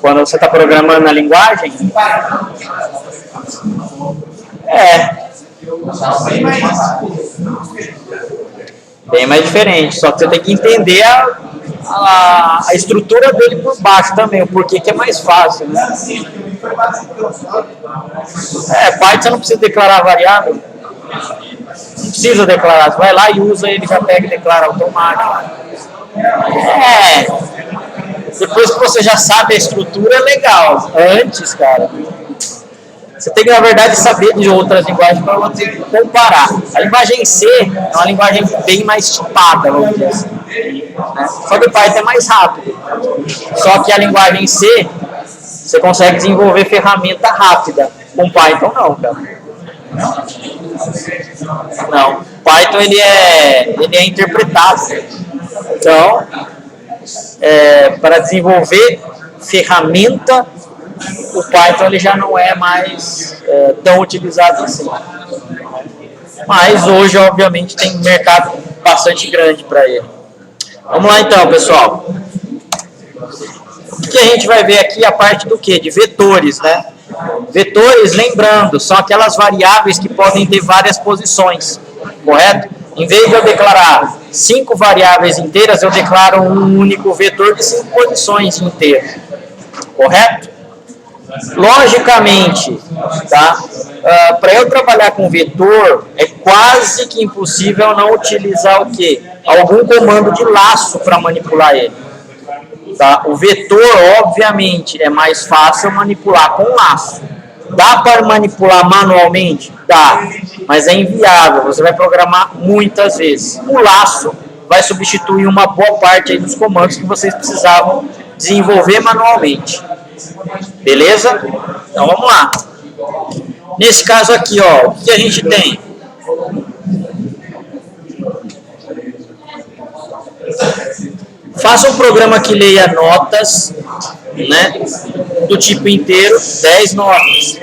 Quando você está programando a linguagem, bem mais diferente. Só que você tem que entender a estrutura dele por baixo também, o porquê que é mais fácil, né? Python você não precisa declarar variável. Não precisa declarar, você vai lá e usa ele, já pega e declara automático. Depois que você já sabe a estrutura, é legal. Antes, cara, você tem que, na verdade, saber de outras linguagens para você comparar. A linguagem C é uma linguagem bem mais tipada, vamos dizer assim, né? Só que o Python é mais rápido. Só que a linguagem C, você consegue desenvolver ferramenta rápida. Com Python, não, cara. Não. Python, ele é interpretado. Então, para desenvolver ferramenta, o Python ele já não é mais tão utilizado assim. Mas hoje, obviamente, tem um mercado bastante grande para ele. Vamos lá então, pessoal. O que a gente vai ver aqui é a parte do quê? De vetores, né? Vetores, lembrando, são aquelas variáveis que podem ter várias posições, correto? Em vez de eu declarar 5 variáveis inteiras, eu declaro um único vetor de 5 posições inteiras, correto? Logicamente, tá? Para eu trabalhar com vetor, é quase que impossível não utilizar o quê? Algum comando de laço para manipular ele. Tá? O vetor, obviamente, é mais fácil manipular com laço. Dá para manipular manualmente? Dá, mas é inviável, você vai programar muitas vezes. O laço vai substituir uma boa parte aí dos comandos que vocês precisavam desenvolver manualmente. Beleza? Então vamos lá. Nesse caso aqui, ó, o que a gente tem? Faça um programa que leia notas, né, do tipo inteiro, 10 notas,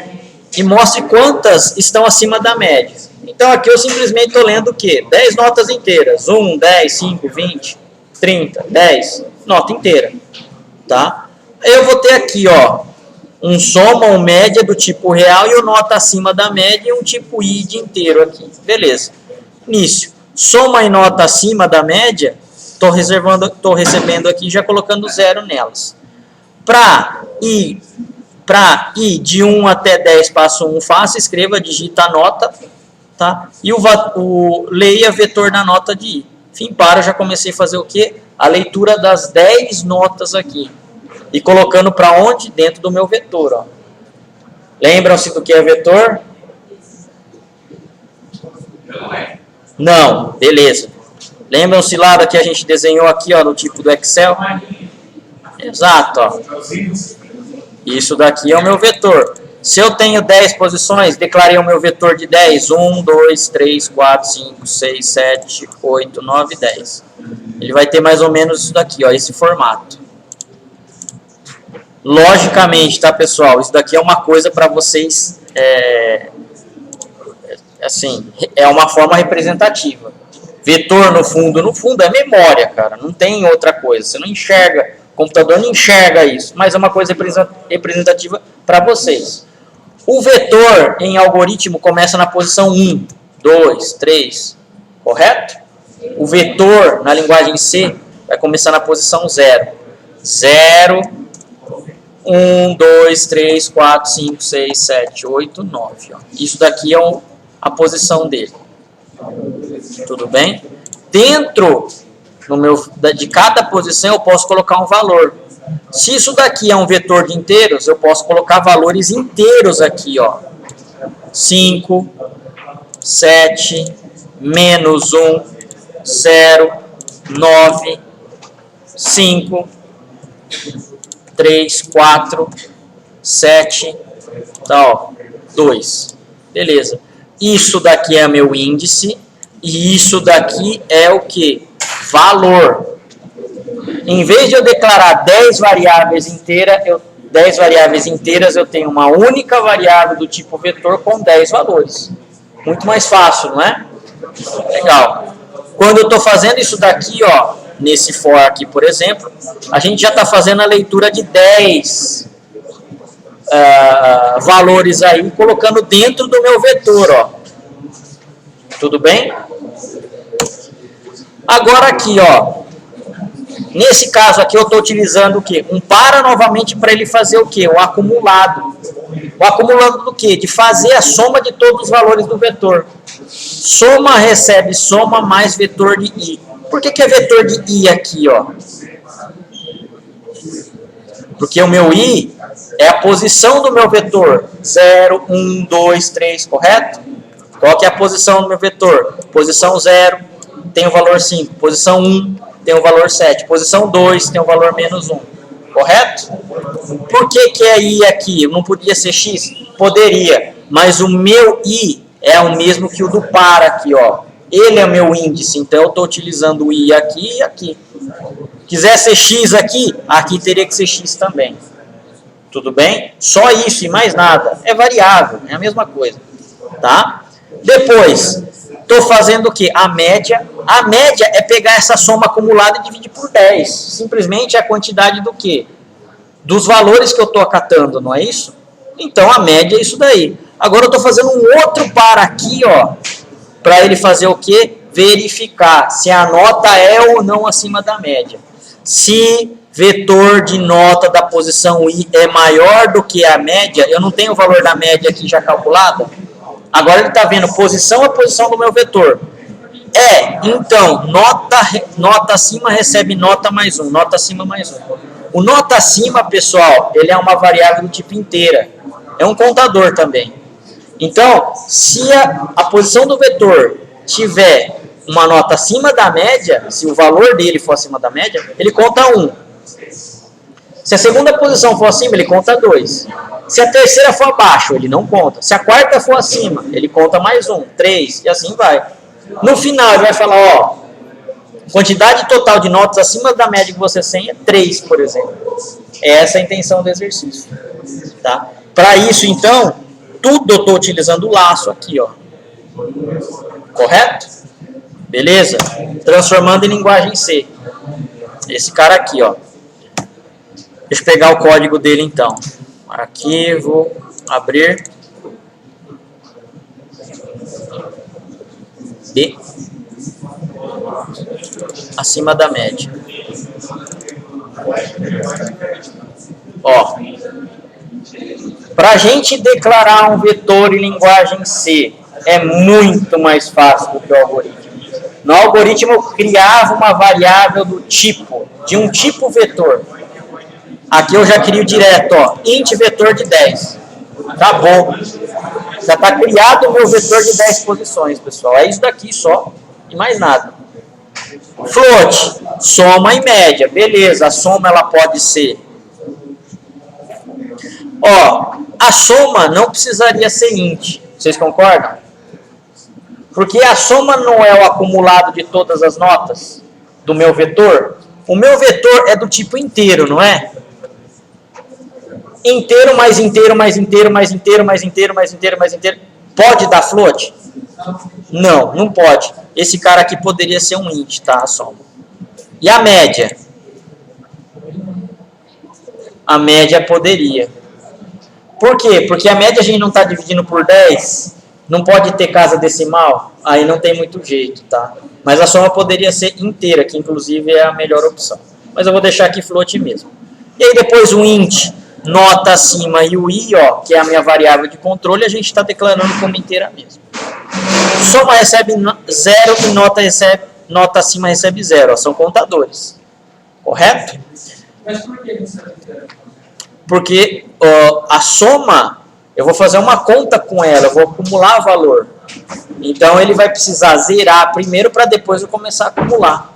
e mostre quantas estão acima da média. Então aqui eu simplesmente estou lendo o quê? 10 notas inteiras, 1, 10, 5, 20, 30, 10, nota inteira, tá? Eu vou ter aqui, ó, um soma ou média do tipo real e o nota acima da média e um tipo id inteiro aqui, beleza. Início, soma e nota acima da média, estou recebendo aqui já colocando 0 nelas. Para ir de 1 até 10, passo 1, faça, escreva, digita a nota, tá? E leia vetor da nota de i. Fim para, eu já comecei a fazer o quê? A leitura das 10 notas aqui. E colocando para onde? Dentro do meu vetor, ó. Lembram-se do que é vetor? Não, beleza. Lembram-se lá da que a gente desenhou aqui, ó, no tipo do Excel? Exato, ó. Isso daqui é o meu vetor. Se eu tenho 10 posições, declarei o meu vetor de 10. 1, 2, 3, 4, 5, 6, 7, 8, 9, 10. Ele vai ter mais ou menos isso daqui, ó, esse formato. Logicamente, tá, pessoal? Isso daqui é uma coisa para vocês, assim, é uma forma representativa. Vetor, no fundo, é memória, cara. Não tem outra coisa. Você não enxerga, o computador não enxerga isso, mas é uma coisa representativa para vocês. O vetor em algoritmo começa na posição 1, 2, 3, correto? O vetor na linguagem C vai começar na posição 0. 0, 1, 2, 3, 4, 5, 6, 7, 8, 9. Ó. Isso daqui é a posição dele. Tudo bem? Dentro de cada posição eu posso colocar um valor. Se isso daqui é um vetor de inteiros, eu posso colocar valores inteiros aqui, ó. 5, 7, menos 1, 0, 9, 5, 3, 4, 7, tá, ó, 2. Beleza. Isso daqui é meu índice e isso daqui é o que? Valor. Em vez de eu declarar 10 variáveis inteiras, 10 variáveis inteiras, eu tenho uma única variável do tipo vetor com 10 valores. Muito mais fácil, não é? Legal. Quando eu estou fazendo isso daqui, ó, nesse for aqui, por exemplo, a gente já está fazendo a leitura de 10 valores aí, colocando dentro do meu vetor, ó. Tudo bem? Agora aqui, ó, nesse caso aqui eu estou utilizando o quê? Um para novamente para ele fazer o quê? O acumulado. O acumulado do quê? De fazer a soma de todos os valores do vetor. Soma recebe soma mais vetor de i. Por que é vetor de i aqui, ó? Porque o meu i é a posição do meu vetor. 0, 1, 2, 3, correto? Qual que é a posição do meu vetor? Posição 0 tem o valor 5. Posição 1 tem o valor 7. Posição 2 tem o valor menos 1. Correto? Por que é i aqui? Não podia ser x? Poderia. Mas o meu i é o mesmo que o do par aqui, ó. Ele é o meu índice, então eu estou utilizando o i aqui e aqui. Quiser ser x aqui, aqui teria que ser x também. Tudo bem? Só isso e mais nada. É variável, é a mesma coisa. Tá? Depois, estou fazendo o quê? A média. A média é pegar essa soma acumulada e dividir por 10. Simplesmente a quantidade do quê? Dos valores que eu estou acatando, não é isso? Então, a média é isso daí. Agora, eu estou fazendo um outro par aqui, ó, para ele fazer o quê? Verificar se a nota é ou não acima da média. Se vetor de nota da posição i é maior do que a média, eu não tenho o valor da média aqui já calculado. Agora ele está vendo posição a posição do meu vetor. Então, nota acima recebe nota mais 1, nota acima mais 1. O nota acima, pessoal, ele é uma variável do tipo inteira. É um contador também. Então, se a posição do vetor tiver uma nota acima da média, se o valor dele for acima da média, ele conta 1. Se a segunda posição for acima, ele conta 2. Se a terceira for abaixo, ele não conta. Se a quarta for acima, ele conta mais 1, 3, e assim vai. No final, ele vai falar, ó, quantidade total de notas acima da média que você tem é 3, por exemplo. Essa é a intenção do exercício. Tá? Para isso, então, tudo eu estou utilizando o laço aqui, ó. Correto? Beleza? Transformando em linguagem C. Esse cara aqui, ó. Deixa eu pegar o código dele, então. Arquivo, abrir. B. Acima da média. Ó. Para a gente declarar um vetor em linguagem C, é muito mais fácil do que o algoritmo. No algoritmo, eu criava uma variável do tipo, de um tipo vetor. Aqui eu já crio direto, ó, int vetor de 10. Acabou. Já está criado o meu vetor de 10 posições, pessoal. É isso daqui só, e mais nada. Float, soma e média. Beleza, a soma ela pode ser... Ó, a soma não precisaria ser int. Vocês concordam? Porque a soma não é o acumulado de todas as notas do meu vetor. O meu vetor é do tipo inteiro, não é? Inteiro mais inteiro mais inteiro mais inteiro mais inteiro mais inteiro mais inteiro. Pode dar float? Não, não pode. Esse cara aqui poderia ser um int, tá? A soma. E a média? A média poderia. Por quê? Porque a média a gente não está dividindo por 10, não pode ter casa decimal, aí não tem muito jeito, tá? Mas a soma poderia ser inteira, que inclusive é a melhor opção. Mas eu vou deixar aqui float mesmo. E aí depois o int, nota acima e o i, ó, que é a minha variável de controle, a gente está declarando como inteira mesmo. Soma recebe 0 e nota acima recebe 0, ó, são contadores. Correto? Mas por que você recebe 0? Porque a soma, eu vou fazer uma conta com ela, eu vou acumular valor. Então ele vai precisar zerar primeiro para depois eu começar a acumular.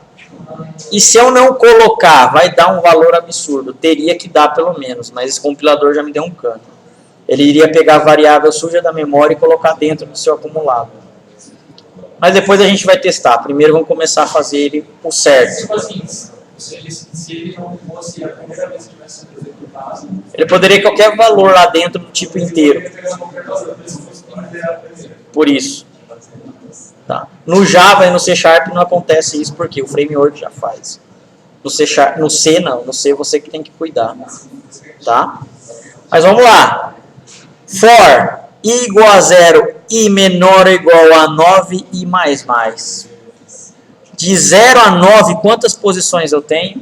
E se eu não colocar, vai dar um valor absurdo. Teria que dar pelo menos, mas esse compilador já me deu um cano. Ele iria pegar a variável suja da memória e colocar dentro do seu acumulado. Mas depois a gente vai testar. Primeiro vamos começar a fazer ele o certo. Tipo assim, seja, se ele não fosse a primeira vez que tivesse sido executado, Ele poderia qualquer valor lá dentro do tipo inteiro. ele pegar qualquer valor, por isso que fosse considerado primeiro. Por isso. Tá. No Java e no C Sharp não acontece isso porque o framework já faz. No C Sharp, no C não, no C você que tem que cuidar. Tá? Mas vamos lá. For i igual a 0, i menor ou igual a 9, i mais mais. De 0 a 9, quantas posições eu tenho?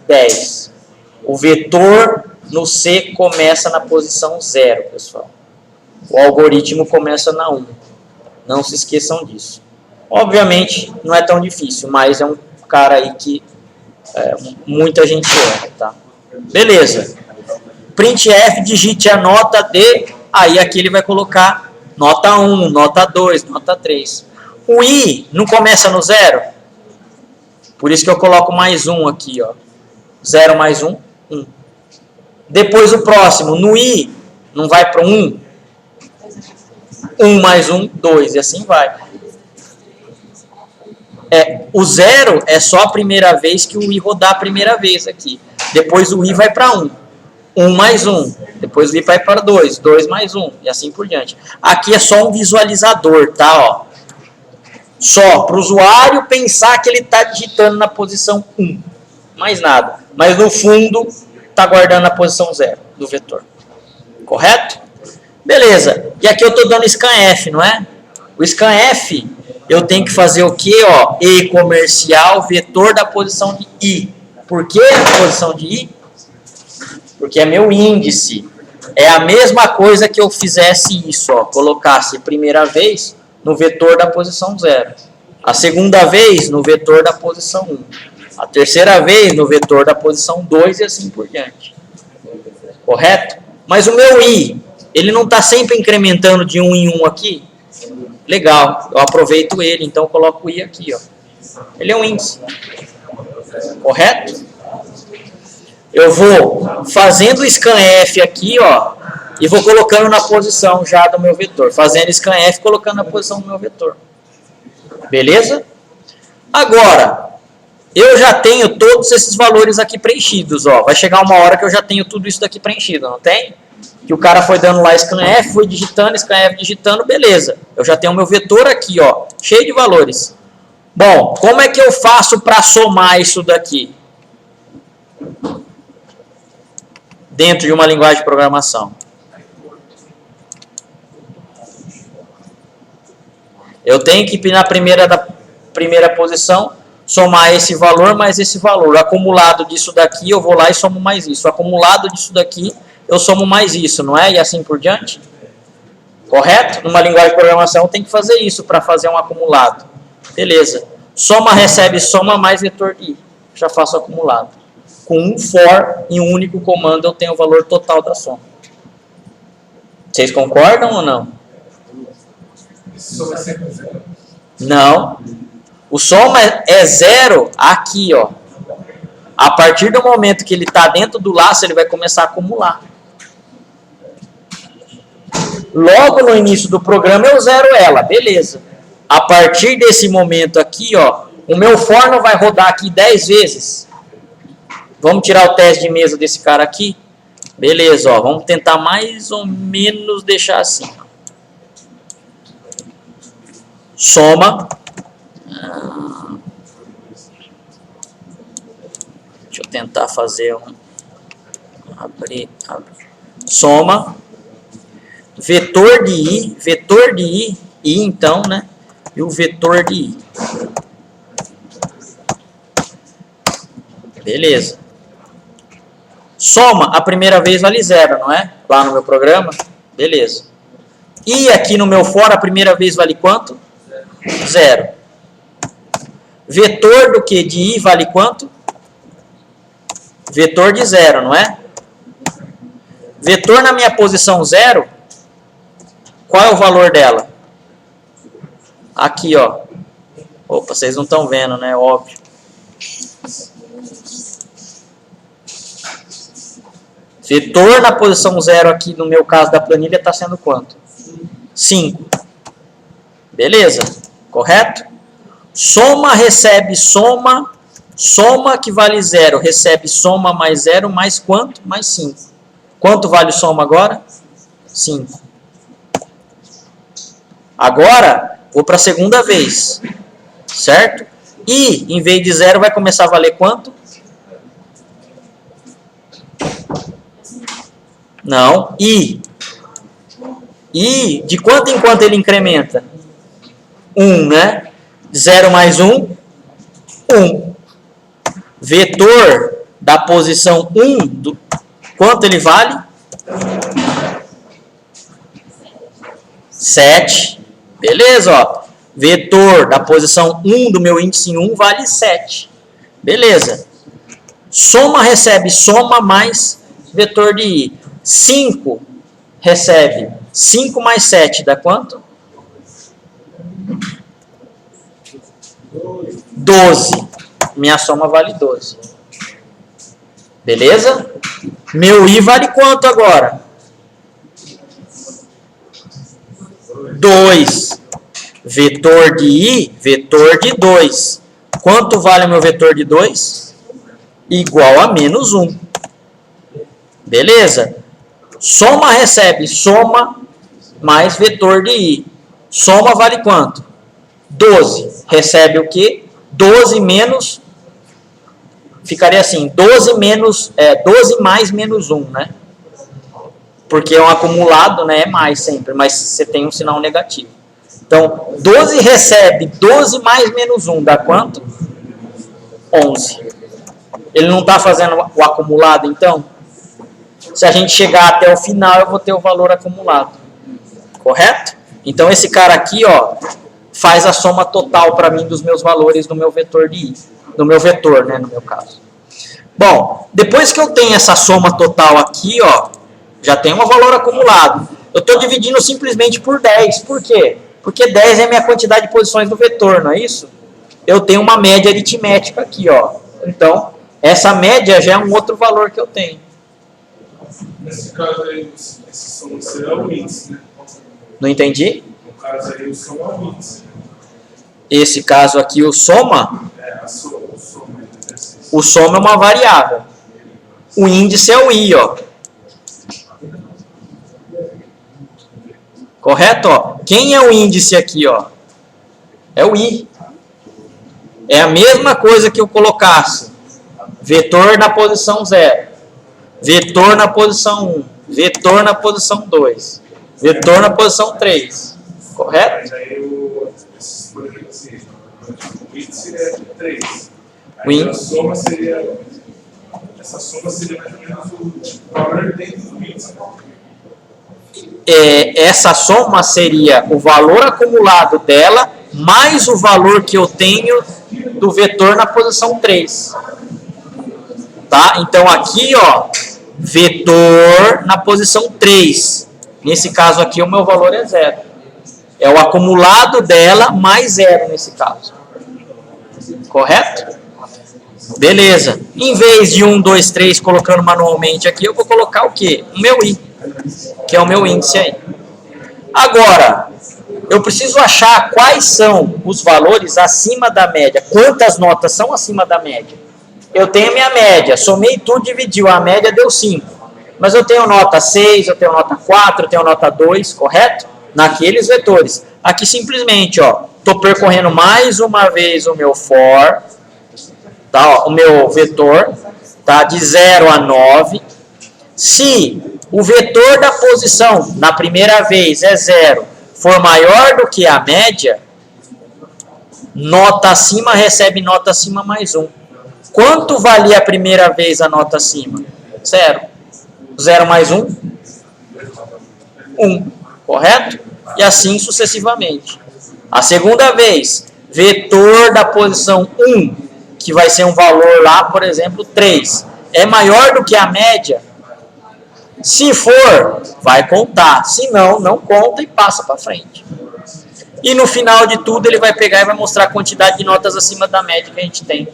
10. O vetor no C começa na posição 0, pessoal. O algoritmo começa na 1. Não se esqueçam disso. Obviamente, não é tão difícil, mas é um cara aí que muita gente erra, tá? Beleza. Printf, digite a nota de... Aí aqui ele vai colocar nota 1, nota 2, nota 3. O i não começa no 0? Por isso que eu coloco mais 1 aqui, ó. 0 mais 1, 1. Depois o próximo, no i, não vai para 1? 1 mais 1, 2, e assim vai. O 0 é só a primeira vez que o i rodar a primeira vez aqui. Depois o i vai para 1. 1 mais 1. Depois o i vai para 2. 2 mais 1. E assim por diante. Aqui é só um visualizador, tá? Ó. Só para o usuário pensar que ele está digitando na posição 1. Mais nada. Mas no fundo está guardando a posição 0 do vetor. Correto? Beleza. E aqui eu estou dando scanf, não é? O scanf, eu tenho que fazer o quê? Ó, e comercial, vetor da posição de i. Por que a posição de i? Porque é meu índice. É a mesma coisa que eu fizesse isso, ó, colocasse primeira vez no vetor da posição 0. A segunda vez no vetor da posição 1. A terceira vez no vetor da posição 2 e assim por diante. Correto? Mas o meu i, ele não está sempre incrementando de 1 em 1 aqui? Legal, eu aproveito ele, então eu coloco o i aqui, ó. Ele é um índice. Correto? Eu vou fazendo o scanf aqui, ó, e vou colocando na posição já do meu vetor. Fazendo scanf, colocando na posição do meu vetor. Beleza? Agora, eu já tenho todos esses valores aqui preenchidos, ó. Vai chegar uma hora que eu já tenho tudo isso daqui preenchido, não tem? Que o cara foi dando lá scanf, foi digitando, scanf digitando, beleza. Eu já tenho o meu vetor aqui, ó, cheio de valores. Bom, como é que eu faço para somar isso daqui? Dentro de uma linguagem de programação. Eu tenho que, na primeira posição, somar esse valor mais esse valor. O acumulado disso daqui, eu vou lá e somo mais isso. O acumulado disso daqui, eu somo mais isso, não é? E assim por diante? Correto? Numa linguagem de programação, eu tenho que fazer isso para fazer um acumulado. Beleza. Soma, recebe, soma mais vetor de i. Já faço o acumulado. Com um for em um único comando, eu tenho o valor total da soma. Vocês concordam ou não? Isso vai ser com 0? Não. O soma é 0 aqui, ó. A partir do momento que ele está dentro do laço, ele vai começar a acumular. Logo no início do programa, eu zero ela. Beleza. A partir desse momento aqui, ó, o meu for não vai rodar aqui 10 vezes. Vamos tirar o teste de mesa desse cara aqui? Beleza, ó. Vamos tentar mais ou menos deixar assim. Soma. Deixa eu tentar fazer um... Abrir. Soma. Vetor de i, i então, né? E o vetor de i. Beleza. Soma, a primeira vez vale 0, não é? Lá no meu programa. Beleza. E aqui no meu for, a primeira vez vale quanto? 0. Vetor do que? De i vale quanto? Vetor de 0, não é? Vetor na minha posição 0, qual é o valor dela? Aqui, ó. Opa, vocês não estão vendo, né? Óbvio. Vetor na posição 0 aqui, no meu caso da planilha, está sendo quanto? 5. Beleza. Correto? Soma, recebe, soma. Soma que vale 0, recebe soma mais 0, mais quanto? Mais 5. Quanto vale o soma agora? 5. Agora, vou para a segunda vez, certo? I, em vez de 0, vai começar a valer quanto? Não, I. I, de quanto em quanto ele incrementa? 1, né? 0 mais 1, 1. Vetor da posição 1, quanto ele vale? 7. Beleza, ó. Vetor da posição 1 do meu índice em 1 vale 7. Beleza. Soma recebe soma mais vetor de I. 5 recebe 5 mais 7 dá quanto? 12. Minha soma vale 12. Beleza? Meu I vale quanto agora? 2. Vetor de I, vetor de 2. Quanto vale o meu vetor de 2? Igual a menos 1. Beleza? Soma recebe soma mais vetor de I. Soma vale quanto? 12. Recebe o quê? 12 menos... Ficaria assim, 12 mais menos 1, né? Porque é um acumulado, né? É mais sempre, mas você tem um sinal negativo. Então, 12 recebe 12 mais menos 1, dá quanto? 11. Ele não está fazendo o acumulado, então? Se a gente chegar até o final, eu vou ter o valor acumulado. Correto? Então, esse cara aqui, ó, faz a soma total para mim dos meus valores do meu vetor de I. Do meu vetor, né, no meu caso. Bom, depois que eu tenho essa soma total aqui, ó, já tem um valor acumulado. Eu estou dividindo simplesmente por 10. Por quê? Porque 10 é a minha quantidade de posições do vetor, não é isso? Eu tenho uma média aritmética aqui, ó. Então, essa média já é um outro valor que eu tenho. Nesse caso aí, esse soma seria o índice, né? Não entendi? No caso aí, o soma é o índice. Esse caso aqui, o soma... O soma é uma variável. O índice é o I, ó. Correto? Ó? Quem é o índice aqui, ó? É o I. É a mesma coisa que eu colocasse vetor na posição 0, vetor na posição 1, vetor na posição 2, vetor na posição 3. Correto? Por exemplo, assim, o índice é 3. Aí a soma seria... Essa soma seria mais ou menos o valor dentro do índice. Essa soma seria o valor acumulado dela mais o valor que eu tenho do vetor na posição 3. Tá? Então aqui, ó, vetor na posição 3. Nesse caso aqui, o meu valor é 0. É o acumulado dela mais 0 nesse caso. Correto? Beleza. Em vez de 1, 2, 3 colocando manualmente aqui, eu vou colocar o quê? O meu I, que é o meu índice aí. Agora, eu preciso achar quais são os valores acima da média. Quantas notas são acima da média? Eu tenho a minha média, somei tudo, dividiu, a média deu 5. Mas eu tenho nota 6, eu tenho nota 4, eu tenho nota 2, correto? Naqueles vetores. Aqui simplesmente, ó, estou percorrendo mais uma vez o meu for, tá, ó, o meu vetor, tá, de 0 a 9. Se o vetor da posição na primeira vez é 0, for maior do que a média, nota acima recebe nota acima mais 1. Quanto valia a primeira vez a nota acima? 0. 0 mais 1? 1. Correto? E assim sucessivamente. A segunda vez, vetor da posição 1, que vai ser um valor lá, por exemplo, 3, é maior do que a média? Se for, vai contar. Se não, não conta e passa para frente. E no final de tudo, ele vai pegar e vai mostrar a quantidade de notas acima da média que a gente tem.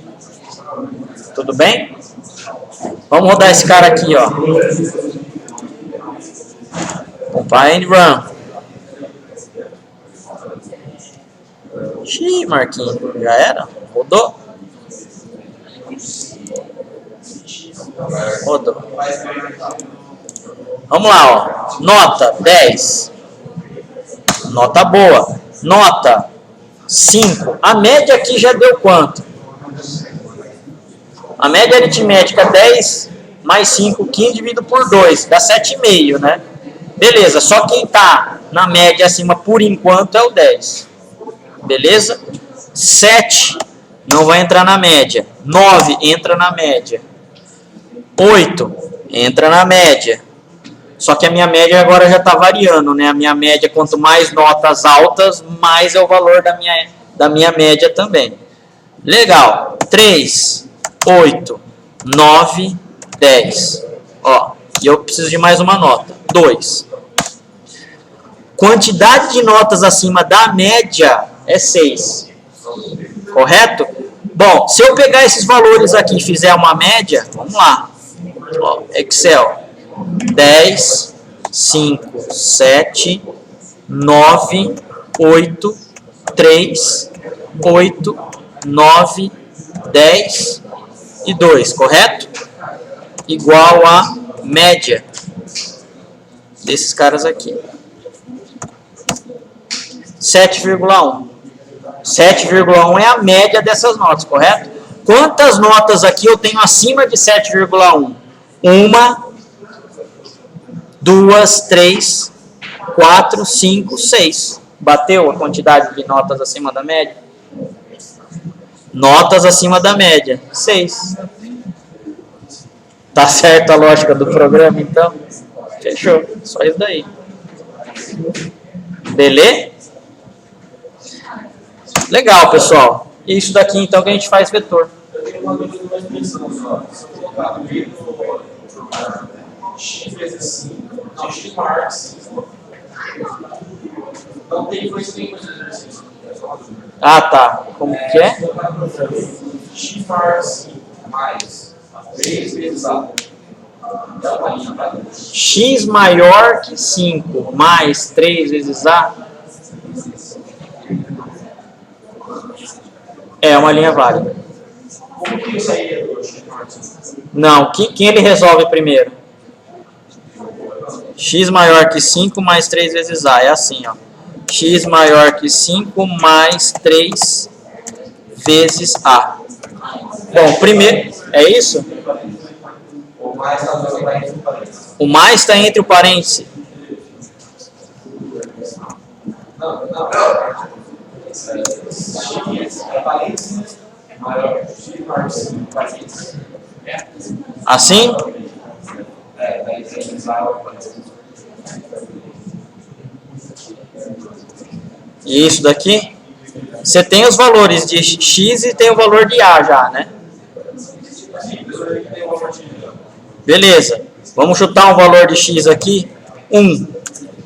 Tudo bem? Vamos rodar esse cara aqui, ó. Compile and run. Xiii, Marquinhos, já era? Rodou? Rodou. Vamos lá, ó. Nota 10. Nota boa. Nota 5. A média aqui já deu quanto? A média aritmética 10 mais 5, 15 dividido por 2. Dá 7,5, né? Beleza, só quem tá na média acima por enquanto é o 10. Beleza? 7 não vai entrar na média. 9 entra na média. 8 entra na média. Só que a minha média agora já está variando, né? A minha média, quanto mais notas altas, mais é o valor da minha média também. Legal. 3, 8, 9, 10. Ó, e eu preciso de mais uma nota. 2. Quantidade de notas acima da média é 6. Correto? Bom, se eu pegar esses valores aqui e fizer uma média, vamos lá. Ó, Excel. 10, 5, 7, 9, 8, 3, 8, 9, 10 e 2, correto? Igual a média desses caras aqui. 7,1. 7,1 é a média dessas notas, correto? Quantas notas aqui eu tenho acima de 7,1? 1, 2, 3, 4, 5, 6. Bateu a quantidade de notas acima da média? Notas acima da média, 6. Tá certo a lógica do programa, então? Fechou, só isso daí. Beleza? Legal, pessoal. E isso daqui, então, que a gente faz vetor. Eu tenho uma dúvida mais pensando só. Se eu colocar no meio do x vezes 5, não, x maior que 5. Não tem influência nenhuma de exercício. Ah, tá. Como que é? X maior que 5 mais 3 vezes A. X maior que 5 mais 3 vezes A é uma linha válida. Como que isso aí é do X maior que 5? Não, quem ele resolve primeiro? X maior que 5 mais 3 vezes A. É assim, ó. X maior que 5 mais 3 vezes A. Bom, primeiro... É isso? O mais está entre o parêntese. Não. X é parênteses maior que X maior que 5 parênteses. Assim? Daí tem E isso daqui? Você tem os valores de X e tem o valor de A já, né? Beleza. Vamos chutar um valor de X aqui. 1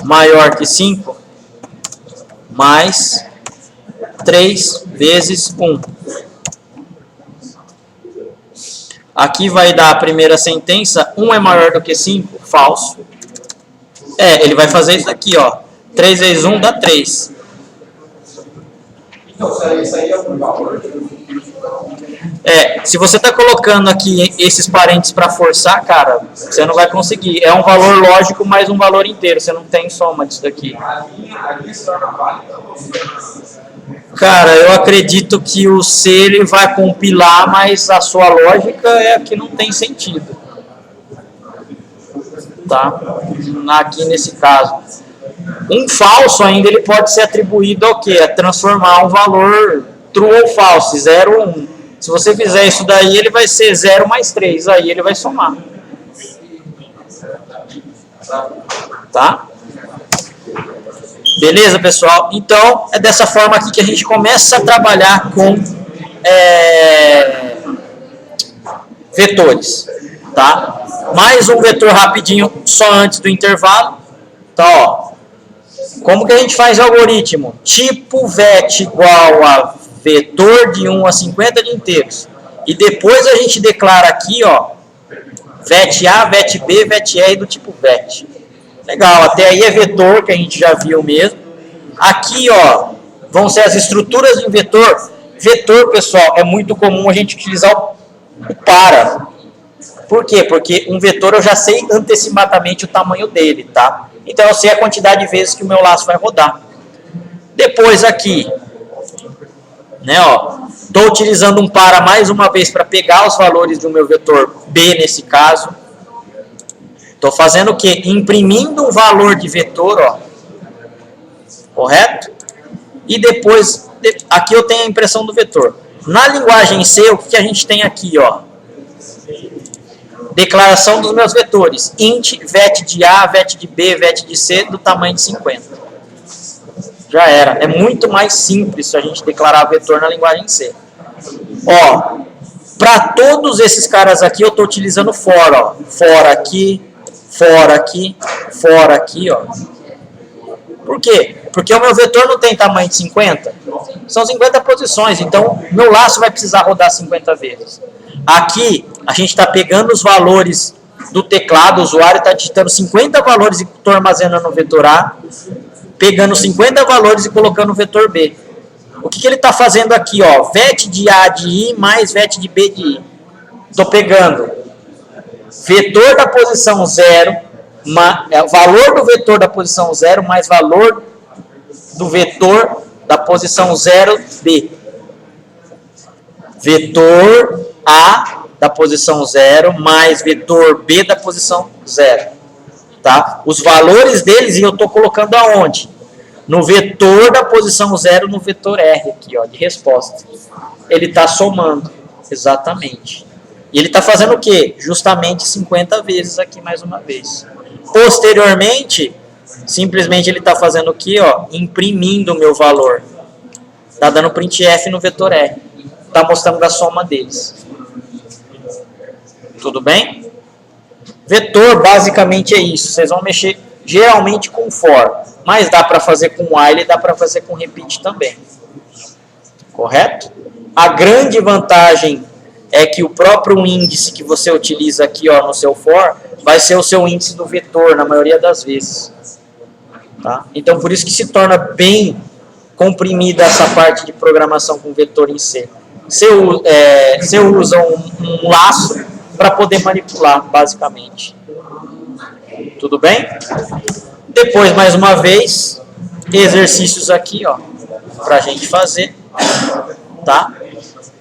maior que 5 mais 3 vezes 1. Aqui vai dar a primeira sentença. 1 é maior do que 5? Falso. Ele vai fazer isso aqui, ó. 3 vezes 1 dá 3. Então, isso aí é um valor? Se você está colocando aqui esses parênteses para forçar, cara, você não vai conseguir. É um valor lógico mais um valor inteiro. Você não tem soma disso daqui. A linha se torna válida? Cara, eu acredito que o C ele vai compilar, mas a sua lógica é que não tem sentido. Tá? Aqui nesse caso. Um falso ainda ele pode ser atribuído ao quê? A transformar um valor true ou false, 0 ou 1. Se você fizer isso daí, ele vai ser 0 mais 3, aí ele vai somar. Tá? Beleza, pessoal? Então, é dessa forma aqui que a gente começa a trabalhar com vetores. Tá? Mais um vetor rapidinho, só antes do intervalo. Tá, ó. Como que a gente faz o algoritmo? Tipo vet igual a vetor de 1 a 50 de inteiros. E depois a gente declara aqui, ó, vet A, vet B, vet E do tipo vet. Legal, até aí é vetor, que a gente já viu mesmo. Aqui, ó, vão ser as estruturas de vetor. Vetor, pessoal, é muito comum a gente utilizar o para. Por quê? Porque um vetor eu já sei antecipadamente o tamanho dele, tá? Então eu sei a quantidade de vezes que o meu laço vai rodar. Depois aqui, né, ó, estou utilizando um para mais uma vez para pegar os valores do meu vetor B nesse caso. Estou fazendo o quê? Imprimindo um valor de vetor, ó, correto? E depois, aqui eu tenho a impressão do vetor. Na linguagem C, o que a gente tem aqui, ó? Declaração dos meus vetores. Int, vet de A, vet de B, vet de C, do tamanho de 50. Já era. É muito mais simples se a gente declarar vetor na linguagem C. Ó, para todos esses caras aqui, eu estou utilizando for, ó. For aqui, fora aqui, fora aqui, ó. Por quê? Porque o meu vetor não tem tamanho de 50. São 50 posições, então meu laço vai precisar rodar 50 vezes. Aqui, a gente está pegando os valores do teclado, o usuário está digitando 50 valores e estou armazenando no vetor A, pegando 50 valores e colocando no vetor B. O que ele está fazendo aqui? Ó, vet de A de I mais vet de B de I. Estou pegando vetor da posição 0, valor do vetor da posição 0 mais valor do vetor da posição 0B. Vetor A da posição 0 mais vetor B da posição 0. Tá? Os valores deles eu estou colocando aonde? No vetor da posição 0, no vetor R aqui, ó, de resposta. Ele está somando, exatamente. E ele está fazendo o quê? Justamente 50 vezes aqui mais uma vez. Posteriormente, simplesmente ele está fazendo o quê? Ó, imprimindo o meu valor. Está dando printf no vetor R. Está mostrando a soma deles. Tudo bem? Vetor basicamente é isso. Vocês vão mexer geralmente com for. Mas dá para fazer com while e dá para fazer com repeat também. Correto? A grande vantagem é que o próprio índice que você utiliza aqui, ó, no seu for vai ser o seu índice do vetor na maioria das vezes. Tá? Então por isso que se torna bem comprimida essa parte de programação com vetor em C. Você usa um laço para poder manipular, basicamente. Tudo bem? Depois, mais uma vez, exercícios aqui, ó, para a gente fazer, tá?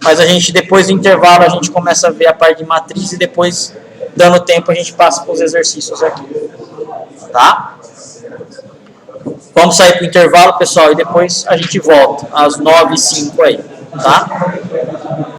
Mas a gente, depois do intervalo, a gente começa a ver a parte de matriz e depois, dando tempo, a gente passa para os exercícios aqui, tá? Vamos sair para o intervalo, pessoal, e depois a gente volta, às 9h05 aí, tá?